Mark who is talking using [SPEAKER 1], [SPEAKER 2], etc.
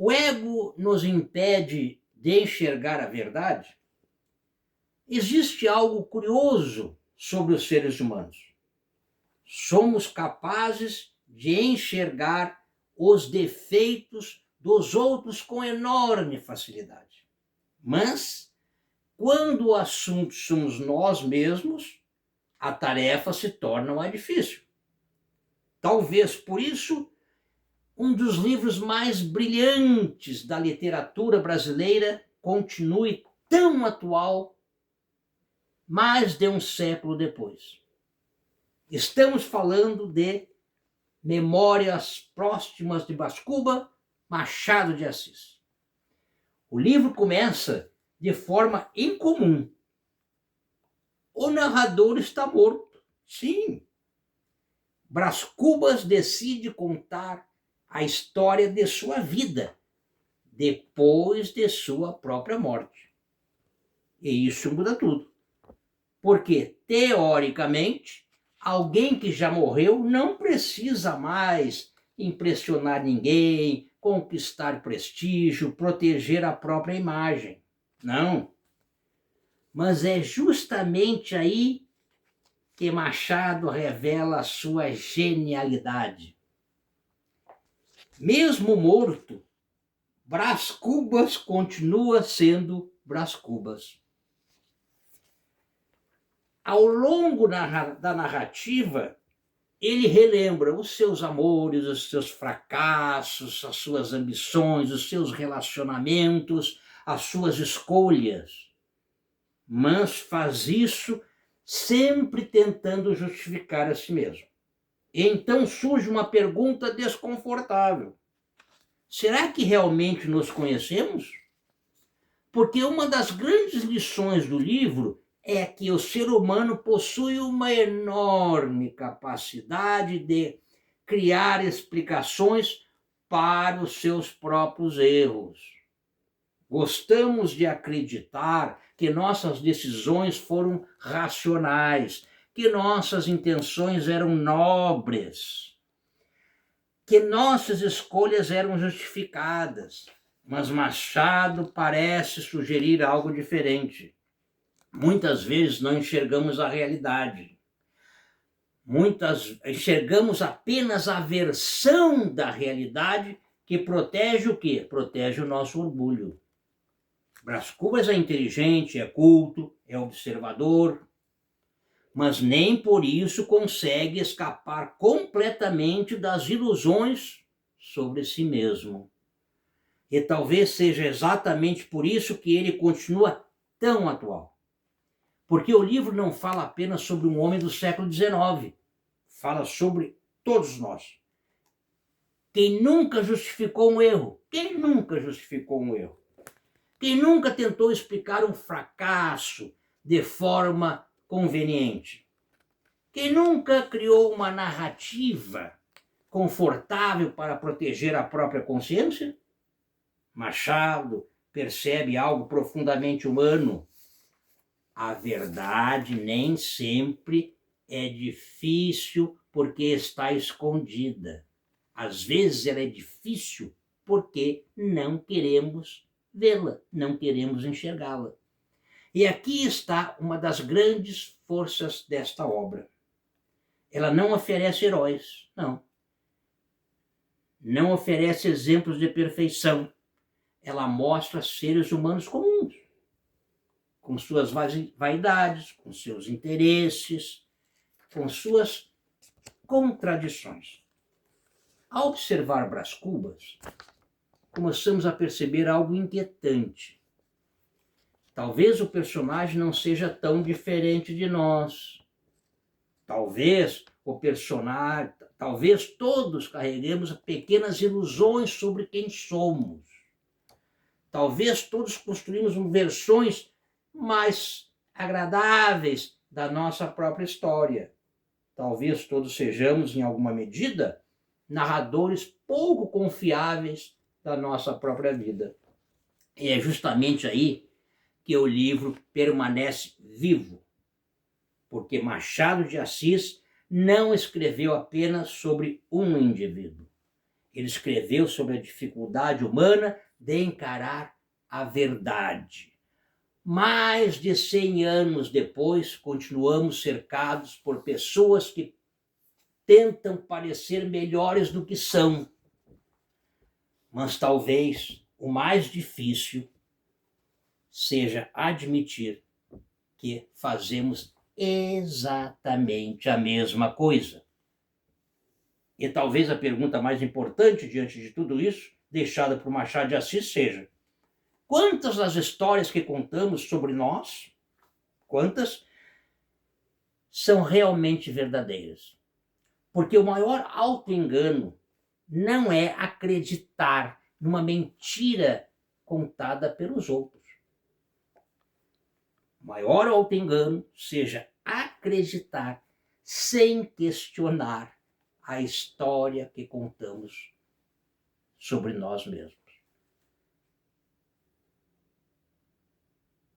[SPEAKER 1] O ego nos impede de enxergar a verdade? Existe algo curioso sobre os seres humanos. Somos capazes de enxergar os defeitos dos outros com enorme facilidade. Mas, quando o assunto somos nós mesmos, a tarefa se torna mais difícil. Talvez por isso, um dos livros mais brilhantes da literatura brasileira continue tão atual mais de um século depois. Estamos falando de Memórias Póstumas de Brás Cubas, Machado de Assis. O livro começa de forma incomum. O narrador está morto. Sim. Brás Cubas decide contar a história de sua vida depois de sua própria morte. E isso muda tudo. Porque, teoricamente, alguém que já morreu não precisa mais impressionar ninguém, conquistar prestígio, proteger a própria imagem. Não. Mas é justamente aí que Machado revela a sua genialidade. Mesmo morto, Brás Cubas continua sendo Brás Cubas. Ao longo da narrativa, ele relembra os seus amores, os seus fracassos, as suas ambições, os seus relacionamentos, as suas escolhas. Mas faz isso sempre tentando justificar a si mesmo. E então surge uma pergunta desconfortável. Será que realmente nos conhecemos? Porque uma das grandes lições do livro é que o ser humano possui uma enorme capacidade de criar explicações para os seus próprios erros. Gostamos de acreditar que nossas decisões foram racionais, que nossas intenções eram nobres, que nossas escolhas eram justificadas. Mas Machado parece sugerir algo diferente. Muitas vezes não enxergamos a realidade. Enxergamos apenas a versão da realidade que protege o quê? Protege o nosso orgulho. Brás Cubas é inteligente, é culto, é observador, mas nem por isso consegue escapar completamente das ilusões sobre si mesmo. E talvez seja exatamente por isso que ele continua tão atual. Porque o livro não fala apenas sobre um homem do século XIX, fala sobre todos nós. Quem nunca justificou um erro? Quem nunca justificou um erro? Quem nunca tentou explicar um fracasso de forma conveniente? Quem nunca criou uma narrativa confortável para proteger a própria consciência? Machado percebe algo profundamente humano. A verdade nem sempre é difícil porque está escondida. Às vezes ela é difícil porque não queremos vê-la, não queremos enxergá-la. E aqui está uma das grandes forças desta obra. Ela não oferece heróis, não. Não oferece exemplos de perfeição. Ela mostra seres humanos comuns, com suas vaidades, com seus interesses, com suas contradições. Ao observar Brás Cubas, começamos a perceber algo inquietante. Talvez o personagem não seja tão diferente de nós. Talvez todos carreguemos pequenas ilusões sobre quem somos. Talvez todos construímos versões mais agradáveis da nossa própria história. Talvez todos sejamos, em alguma medida, narradores pouco confiáveis da nossa própria vida. E é justamente aí que o livro permanece vivo, porque Machado de Assis não escreveu apenas sobre um indivíduo. Ele escreveu sobre a dificuldade humana de encarar a verdade. Mais de 100 anos depois, continuamos cercados por pessoas que tentam parecer melhores do que são. Mas talvez o mais difícil seja admitir que fazemos exatamente a mesma coisa. E talvez a pergunta mais importante diante de tudo isso, deixada por Machado de Assis, seja: quantas das histórias que contamos sobre nós, quantas são realmente verdadeiras? Porque o maior auto-engano não é acreditar numa mentira contada pelos outros. O maior auto-engano seja acreditar sem questionar a história que contamos sobre nós mesmos.